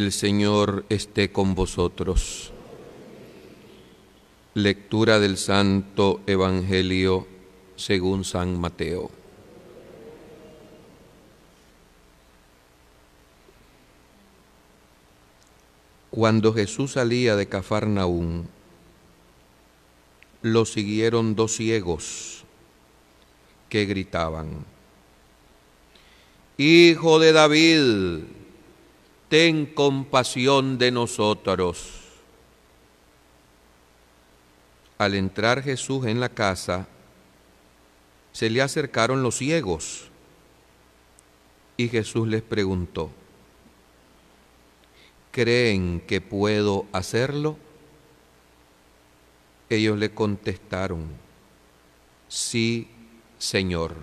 El Señor esté con vosotros. Lectura del Santo Evangelio según San Mateo. Cuando Jesús salía de Cafarnaúm, lo siguieron 2 ciegos que gritaban: «Hijo de David, ten compasión de nosotros». Al entrar Jesús en la casa, se le acercaron los ciegos y Jesús les preguntó: ¿creen que puedo hacerlo? Ellos le contestaron: sí, Señor.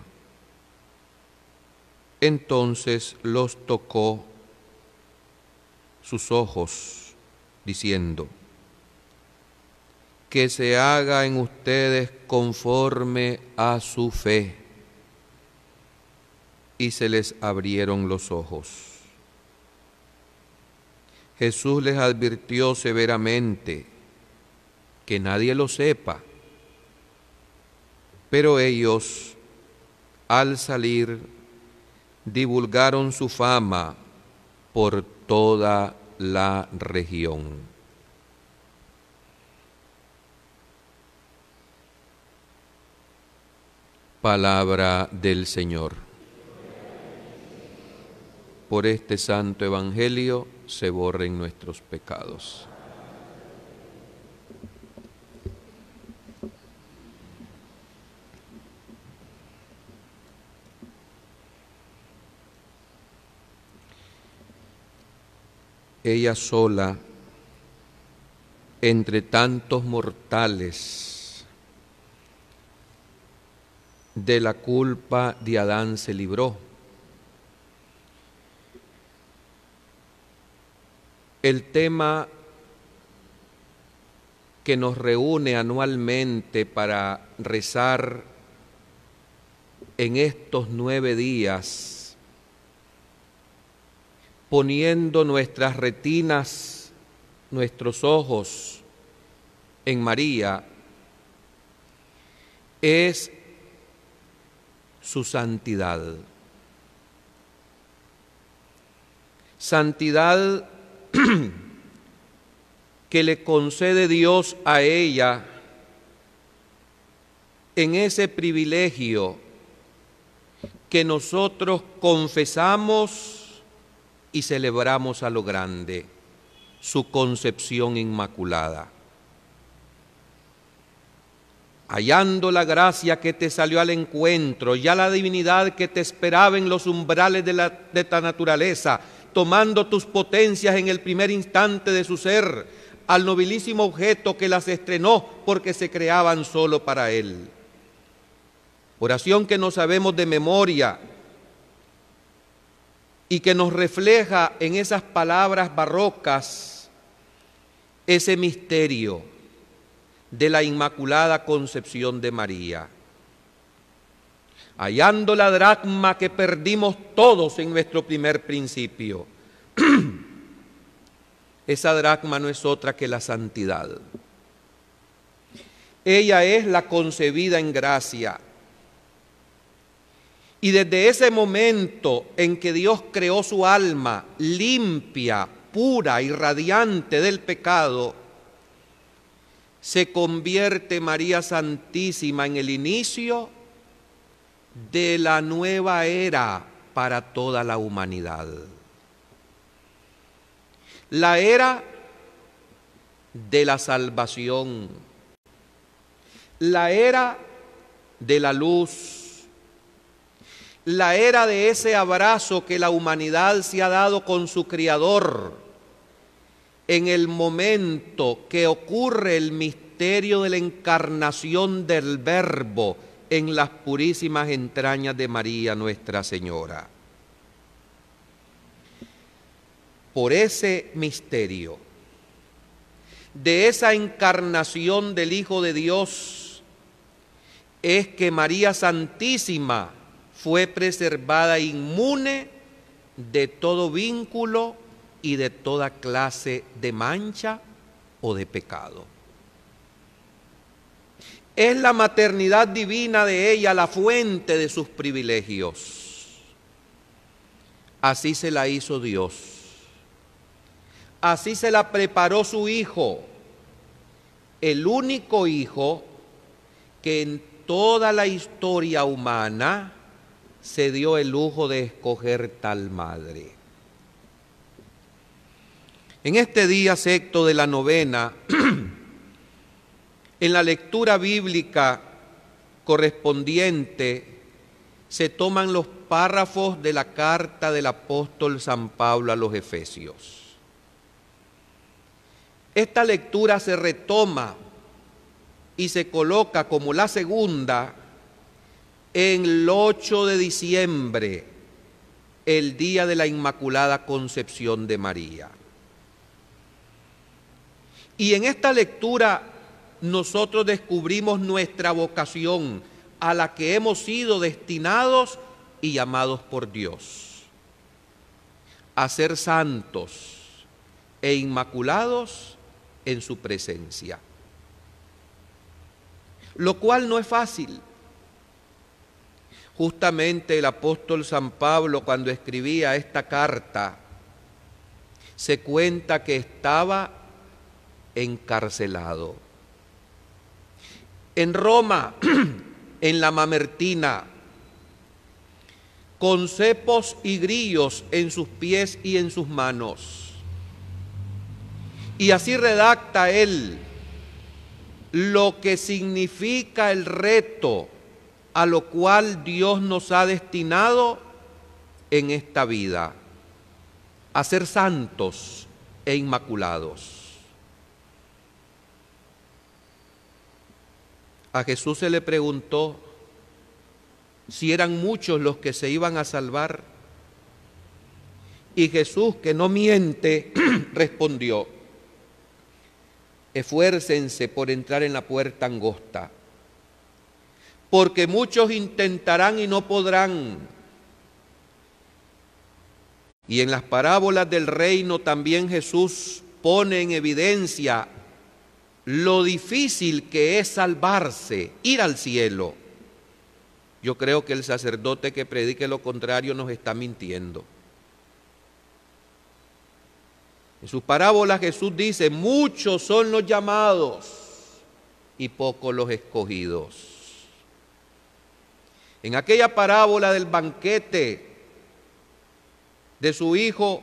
Entonces los tocó sus ojos, diciendo: que se haga en ustedes conforme a su fe. Y se les abrieron los ojos. Jesús les advirtió severamente que nadie lo sepa, pero ellos, al salir, divulgaron su fama por toda la región. Palabra del Señor. Por este santo Evangelio se borren nuestros pecados. Ella sola, entre tantos mortales, de la culpa de Adán se libró. El tema que nos reúne anualmente para rezar en estos 9 días, poniendo nuestras retinas, nuestros ojos en María, es su santidad. Santidad que le concede Dios a ella en ese privilegio que nosotros confesamos y celebramos a lo grande, su concepción inmaculada. Hallando la gracia que te salió al encuentro, ya la divinidad que te esperaba en los umbrales de ta naturaleza, tomando tus potencias en el primer instante de su ser, al nobilísimo objeto que las estrenó porque se creaban solo para Él. Oración que no sabemos de memoria y que nos refleja en esas palabras barrocas ese misterio de la Inmaculada Concepción de María. Hallando la dracma que perdimos todos en nuestro primer principio. Esa dracma no es otra que la santidad. Ella es la concebida en gracia. Y desde ese momento en que Dios creó su alma limpia, pura y radiante del pecado, se convierte María Santísima en el inicio de la nueva era para toda la humanidad. La era de la salvación, la era de la luz, la era de ese abrazo que la humanidad se ha dado con su Creador en el momento que ocurre el misterio de la encarnación del Verbo en las purísimas entrañas de María Nuestra Señora. Por ese misterio de esa encarnación del Hijo de Dios es que María Santísima fue preservada inmune de todo vínculo y de toda clase de mancha o de pecado. Es la maternidad divina de ella la fuente de sus privilegios. Así se la hizo Dios. Así se la preparó su Hijo, el único Hijo que en toda la historia humana se dio el lujo de escoger tal madre. En este día sexto de la novena, en la lectura bíblica correspondiente, se toman los párrafos de la carta del apóstol San Pablo a los Efesios. Esta lectura se retoma y se coloca como la segunda en el 8 de diciembre, el día de la Inmaculada Concepción de María. Y en esta lectura nosotros descubrimos nuestra vocación a la que hemos sido destinados y llamados por Dios, a ser santos e inmaculados en su presencia. Lo cual no es fácil. Justamente el apóstol San Pablo, cuando escribía esta carta, se cuenta que estaba encarcelado. En Roma, en la Mamertina, con cepos y grillos en sus pies y en sus manos. Y así redacta él lo que significa el reto a lo cual Dios nos ha destinado en esta vida, a ser santos e inmaculados. A Jesús se le preguntó si eran muchos los que se iban a salvar. Y Jesús, que no miente, respondió: esfuércense por entrar en la puerta angosta, porque muchos intentarán y no podrán. Y en las parábolas del reino también Jesús pone en evidencia lo difícil que es salvarse, ir al cielo. Yo creo que el sacerdote que predique lo contrario nos está mintiendo. En sus parábolas Jesús dice: muchos son los llamados y pocos los escogidos. En aquella parábola del banquete de su hijo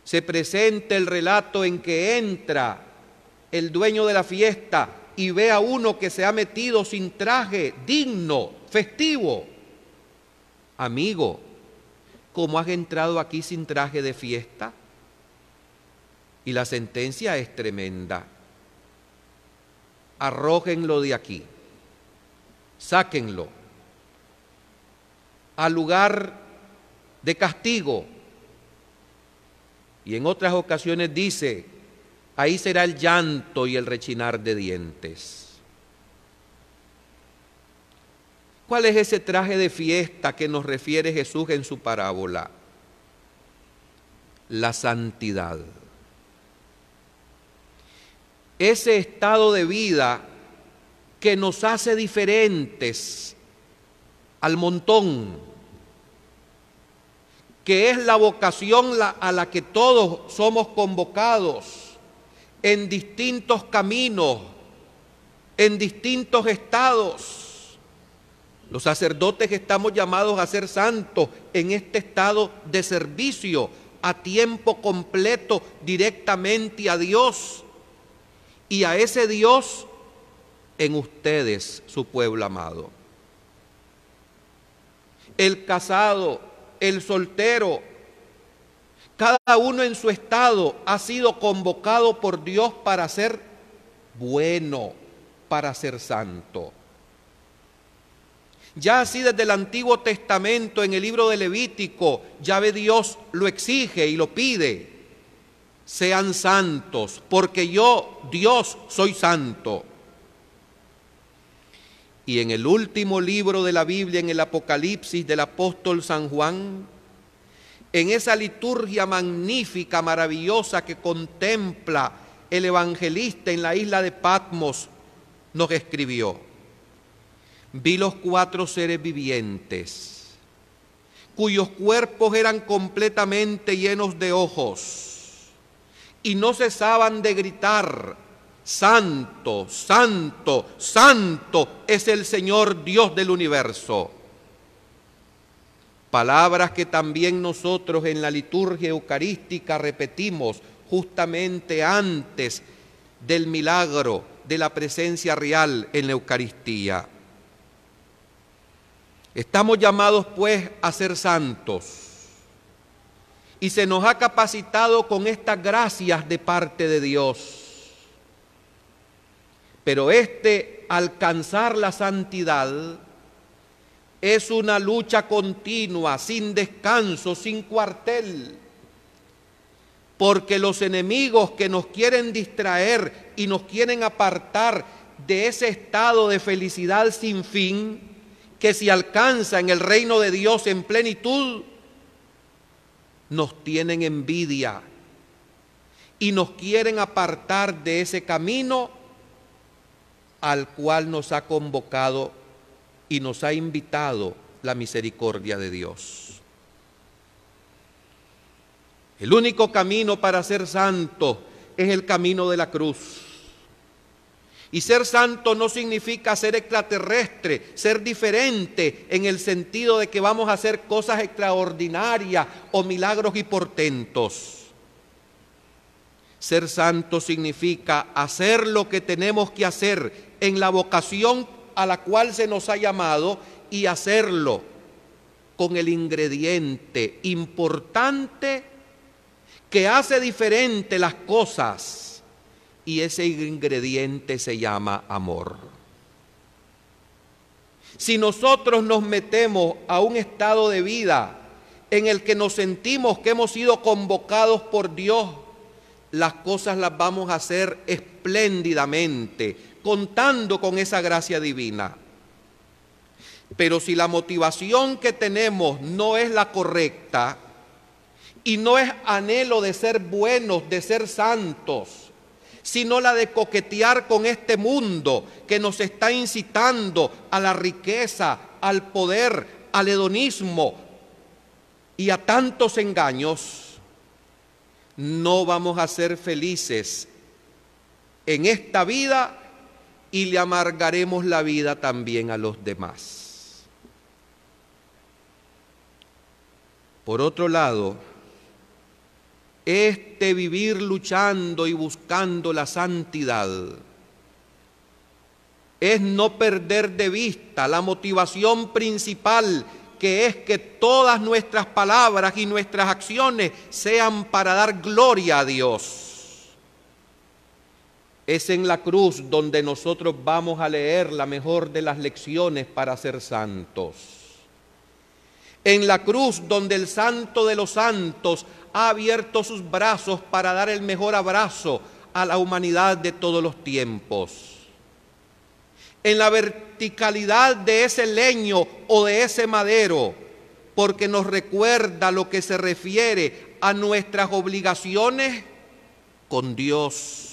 se presenta el relato en que entra el dueño de la fiesta y ve a uno que se ha metido sin traje digno, festivo. Amigo, ¿cómo has entrado aquí sin traje de fiesta? Y la sentencia es tremenda: arrójenlo de aquí, sáquenlo al lugar de castigo. Y en otras ocasiones dice: ahí será el llanto y el rechinar de dientes. ¿Cuál es ese traje de fiesta que nos refiere Jesús en su parábola? La santidad. Ese estado de vida que nos hace diferentes al montón, que es la vocación a la que todos somos convocados en distintos caminos, en distintos estados. Los sacerdotes estamos llamados a ser santos en este estado de servicio a tiempo completo directamente a Dios, y a ese Dios en ustedes, su pueblo amado. El casado, el soltero, cada uno en su estado ha sido convocado por Dios para ser bueno, para ser santo. Ya así desde el Antiguo Testamento, en el libro de Levítico, ya ve Dios lo exige y lo pide: sean santos, porque yo, Dios, soy santo. Y en el último libro de la Biblia, en el Apocalipsis del apóstol San Juan, en esa liturgia magnífica, maravillosa que contempla el evangelista en la isla de Patmos, nos escribió: vi los 4 seres vivientes, cuyos cuerpos eran completamente llenos de ojos, y no cesaban de gritar: Santo, Santo, Santo es el Señor Dios del universo. Palabras que también nosotros en la liturgia eucarística repetimos justamente antes del milagro de la presencia real en la Eucaristía. Estamos llamados pues a ser santos y se nos ha capacitado con estas gracias de parte de Dios. Pero alcanzar la santidad es una lucha continua, sin descanso, sin cuartel, porque los enemigos que nos quieren distraer y nos quieren apartar de ese estado de felicidad sin fin que se alcanza en el reino de Dios en plenitud, nos tienen envidia y nos quieren apartar de ese camino al cual nos ha convocado y nos ha invitado la misericordia de Dios. El único camino para ser santo es el camino de la cruz. Y ser santo no significa ser extraterrestre, ser diferente en el sentido de que vamos a hacer cosas extraordinarias o milagros y portentos. Ser santo significa hacer lo que tenemos que hacer en la vocación a la cual se nos ha llamado y hacerlo con el ingrediente importante que hace diferente las cosas, y ese ingrediente se llama amor. Si nosotros nos metemos a un estado de vida en el que nos sentimos que hemos sido convocados por Dios, las cosas las vamos a hacer espléndidamente, contando con esa gracia divina. Pero si la motivación que tenemos no es la correcta y no es anhelo de ser buenos, de ser santos, sino la de coquetear con este mundo que nos está incitando a la riqueza, al poder, al hedonismo y a tantos engaños, no vamos a ser felices en esta vida y le amargaremos la vida también a los demás. Por otro lado, vivir luchando y buscando la santidad es no perder de vista la motivación principal, que es que todas nuestras palabras y nuestras acciones sean para dar gloria a Dios. Es en la cruz donde nosotros vamos a leer la mejor de las lecciones para ser santos. En la cruz donde el Santo de los Santos ha abierto sus brazos para dar el mejor abrazo a la humanidad de todos los tiempos. En la verticalidad de ese leño o de ese madero, porque nos recuerda lo que se refiere a nuestras obligaciones con Dios.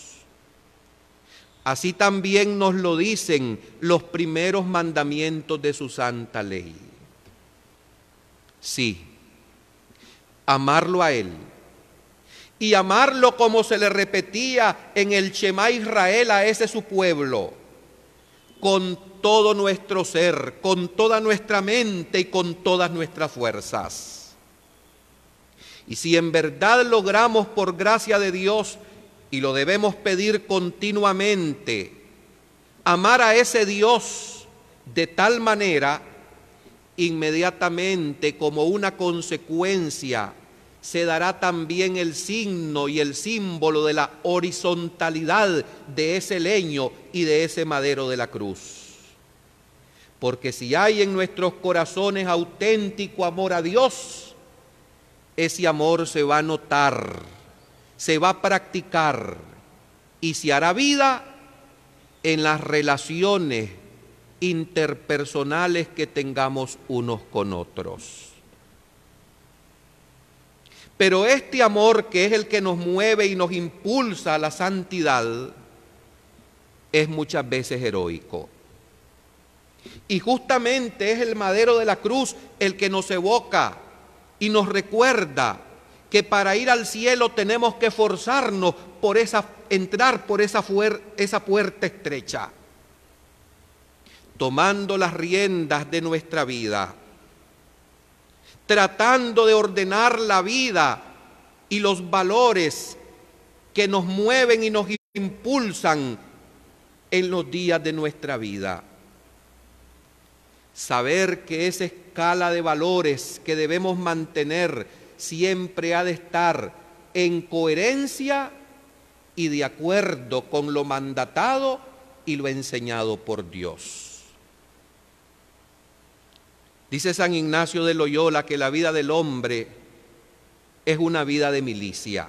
Así también nos lo dicen los primeros mandamientos de su santa ley. Sí, amarlo a Él y amarlo como se le repetía en el Shema Israel a ese su pueblo, con todo nuestro ser, con toda nuestra mente y con todas nuestras fuerzas. Y si en verdad logramos por gracia de Dios, y lo debemos pedir continuamente, amar a ese Dios de tal manera, inmediatamente como una consecuencia se dará también el signo y el símbolo de la horizontalidad de ese leño y de ese madero de la cruz. Porque si hay en nuestros corazones auténtico amor a Dios, ese amor se va a notar, se va a practicar y se hará vida en las relaciones interpersonales que tengamos unos con otros. Pero este amor, que es el que nos mueve y nos impulsa a la santidad, es muchas veces heroico. Y justamente es el madero de la cruz el que nos evoca y nos recuerda que para ir al cielo tenemos que esforzarnos por entrar por esa puerta estrecha, tomando las riendas de nuestra vida, tratando de ordenar la vida y los valores que nos mueven y nos impulsan en los días de nuestra vida. Saber que esa escala de valores que debemos mantener siempre ha de estar en coherencia y de acuerdo con lo mandatado y lo enseñado por Dios. Dice San Ignacio de Loyola que la vida del hombre es una vida de milicia,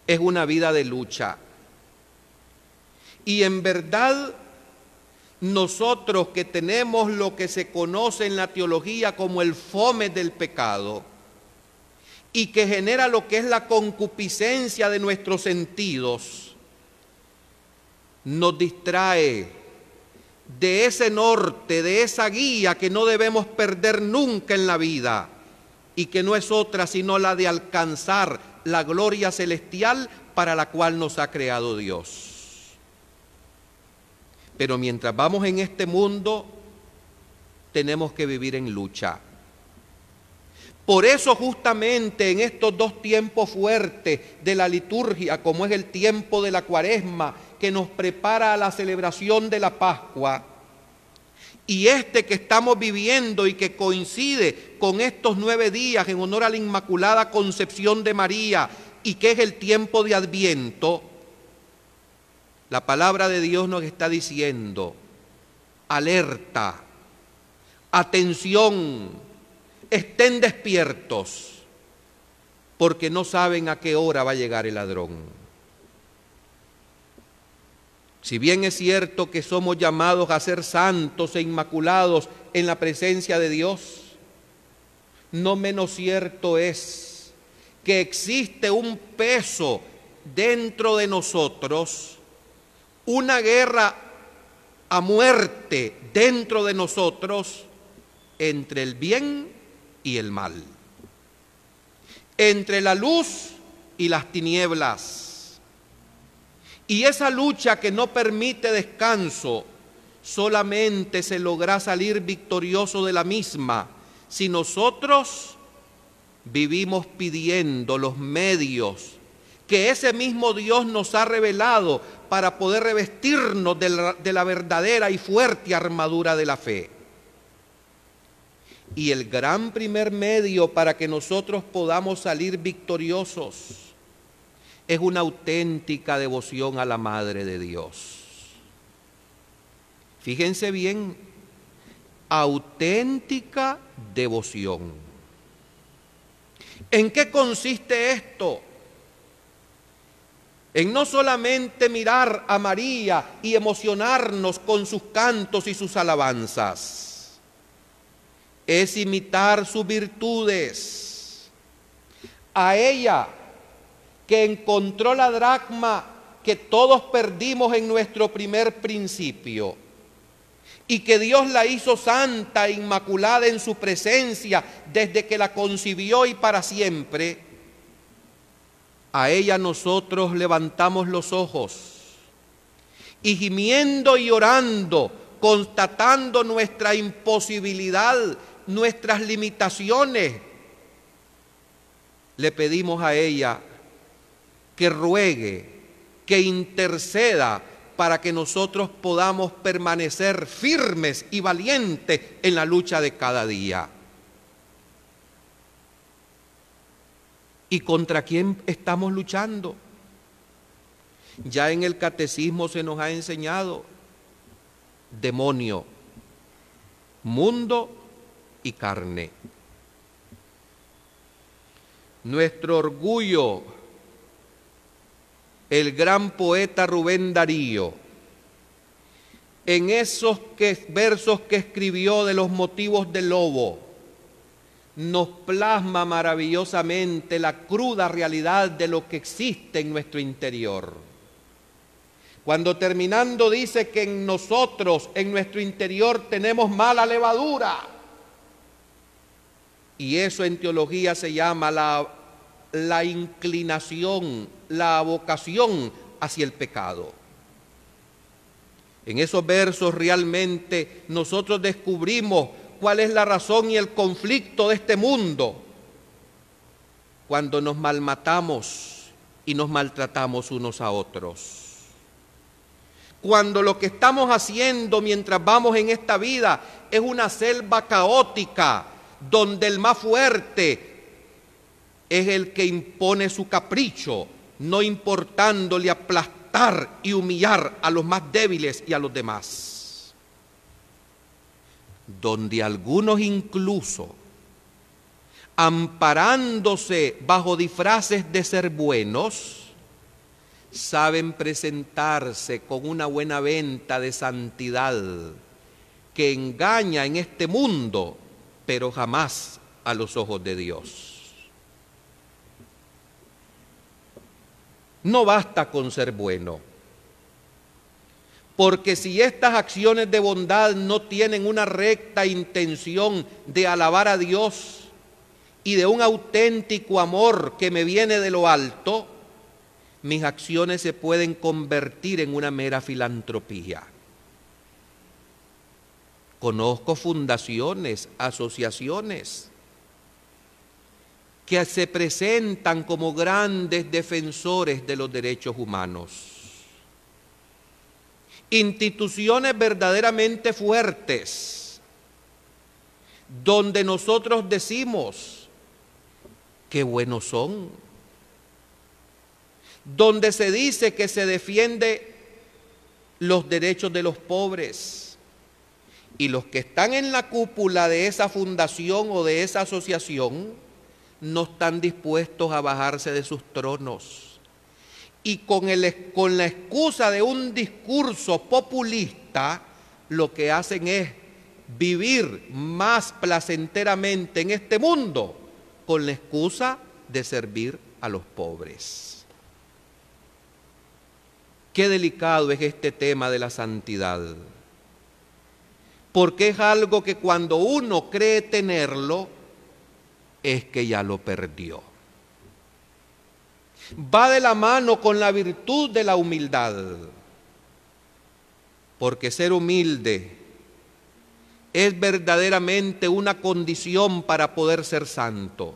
es una vida de lucha. Y en verdad, nosotros que tenemos lo que se conoce en la teología como el fomes del pecado y que genera lo que es la concupiscencia de nuestros sentidos, nos distrae de ese norte, de esa guía que no debemos perder nunca en la vida y que no es otra sino la de alcanzar la gloria celestial para la cual nos ha creado Dios. Pero mientras vamos en este mundo, tenemos que vivir en lucha. Por eso justamente en estos dos tiempos fuertes de la liturgia, como es el tiempo de la Cuaresma, que nos prepara a la celebración de la Pascua, y este que estamos viviendo y que coincide con estos 9 días en honor a la Inmaculada Concepción de María, y que es el tiempo de Adviento, la palabra de Dios nos está diciendo: alerta, atención, estén despiertos, porque no saben a qué hora va a llegar el ladrón. Si bien es cierto que somos llamados a ser santos e inmaculados en la presencia de Dios, no menos cierto es que existe un peso dentro de nosotros, una guerra a muerte dentro de nosotros entre el bien y el mal, entre la luz y las tinieblas. Y esa lucha que no permite descanso, solamente se logra salir victorioso de la misma si nosotros vivimos pidiendo los medios que ese mismo Dios nos ha revelado para poder revestirnos de la verdadera y fuerte armadura de la fe. Y el gran primer medio para que nosotros podamos salir victoriosos es una auténtica devoción a la Madre de Dios. Fíjense bien, auténtica devoción. ¿En qué consiste esto? En no solamente mirar a María y emocionarnos con sus cantos y sus alabanzas, es imitar sus virtudes. A ella, que encontró la dracma que todos perdimos en nuestro primer principio, y que Dios la hizo santa e inmaculada en su presencia desde que la concibió y para siempre, a ella nosotros levantamos los ojos y gimiendo y orando, constatando nuestra imposibilidad, nuestras limitaciones, le pedimos a ella que ruegue, que interceda para que nosotros podamos permanecer firmes y valientes en la lucha de cada día. ¿Y contra quién estamos luchando? Ya en el catecismo se nos ha enseñado: demonio, mundo y carne. Nuestro orgullo, el gran poeta Rubén Darío, en esos versos que escribió de los motivos del lobo, nos plasma maravillosamente la cruda realidad de lo que existe en nuestro interior. Cuando terminando dice que en nosotros, en nuestro interior, tenemos mala levadura. Y eso en teología se llama la inclinación, la vocación hacia el pecado. En esos versos realmente nosotros descubrimos cuál es la razón y el conflicto de este mundo cuando nos malmatamos y nos maltratamos unos a otros. Cuando lo que estamos haciendo mientras vamos en esta vida es una selva caótica donde el más fuerte es el que impone su capricho, no importándole aplastar y humillar a los más débiles y a los demás. Donde algunos incluso, amparándose bajo disfraces de ser buenos, saben presentarse con una buena venta de santidad que engaña en este mundo, pero jamás a los ojos de Dios. No basta con ser bueno, porque si estas acciones de bondad no tienen una recta intención de alabar a Dios y de un auténtico amor que me viene de lo alto, mis acciones se pueden convertir en una mera filantropía. Conozco fundaciones, asociaciones que se presentan como grandes defensores de los derechos humanos. Instituciones verdaderamente fuertes, donde nosotros decimos, qué buenos son, donde se dice que se defiende los derechos de los pobres, y los que están en la cúpula de esa fundación o de esa asociación no están dispuestos a bajarse de sus tronos, y con la excusa de un discurso populista lo que hacen es vivir más placenteramente en este mundo con la excusa de servir a los pobres. Qué delicado es este tema de la santidad, porque es algo que cuando uno cree tenerlo, es que ya lo perdió. Va de la mano con la virtud de la humildad, porque ser humilde es verdaderamente una condición para poder ser santo.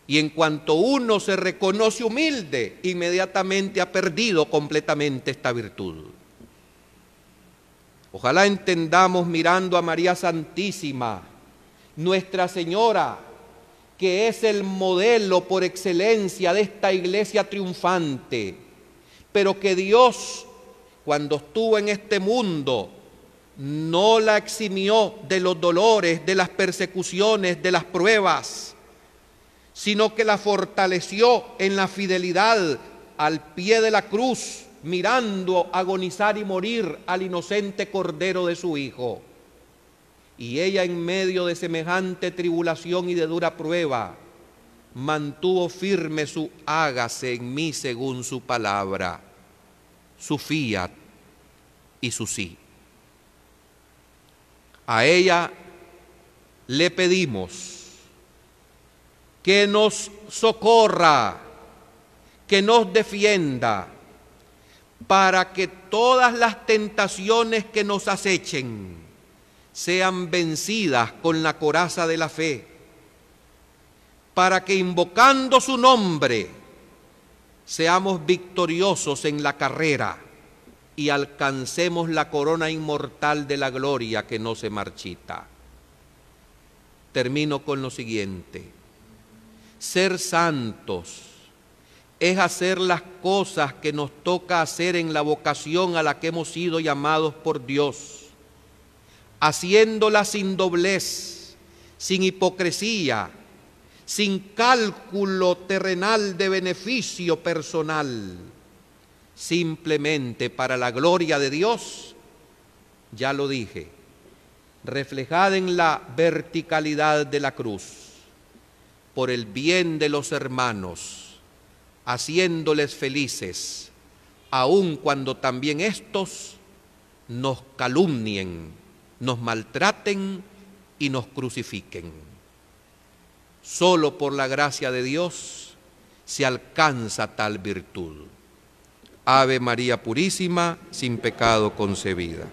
Y en cuanto uno se reconoce humilde, inmediatamente ha perdido completamente esta virtud. Ojalá entendamos mirando a María Santísima, Nuestra Señora, que es el modelo por excelencia de esta iglesia triunfante, pero que Dios, cuando estuvo en este mundo, no la eximió de los dolores, de las persecuciones, de las pruebas, sino que la fortaleció en la fidelidad al pie de la cruz, mirando agonizar y morir al inocente cordero de su Hijo. Y ella, en medio de semejante tribulación y de dura prueba, mantuvo firme su hágase en mí según su palabra, su fiat y su sí. A ella le pedimos que nos socorra, que nos defienda, para que todas las tentaciones que nos acechen sean vencidas con la coraza de la fe, para que invocando su nombre seamos victoriosos en la carrera y alcancemos la corona inmortal de la gloria que no se marchita. Termino con lo siguiente. Ser santos es hacer las cosas que nos toca hacer en la vocación a la que hemos sido llamados por Dios, haciéndolas sin doblez, sin hipocresía, sin cálculo terrenal de beneficio personal, simplemente para la gloria de Dios, ya lo dije, reflejada en la verticalidad de la cruz, por el bien de los hermanos, haciéndoles felices, aun cuando también éstos nos calumnien, nos maltraten y nos crucifiquen. Solo por la gracia de Dios se alcanza tal virtud. Ave María Purísima, sin pecado concebida.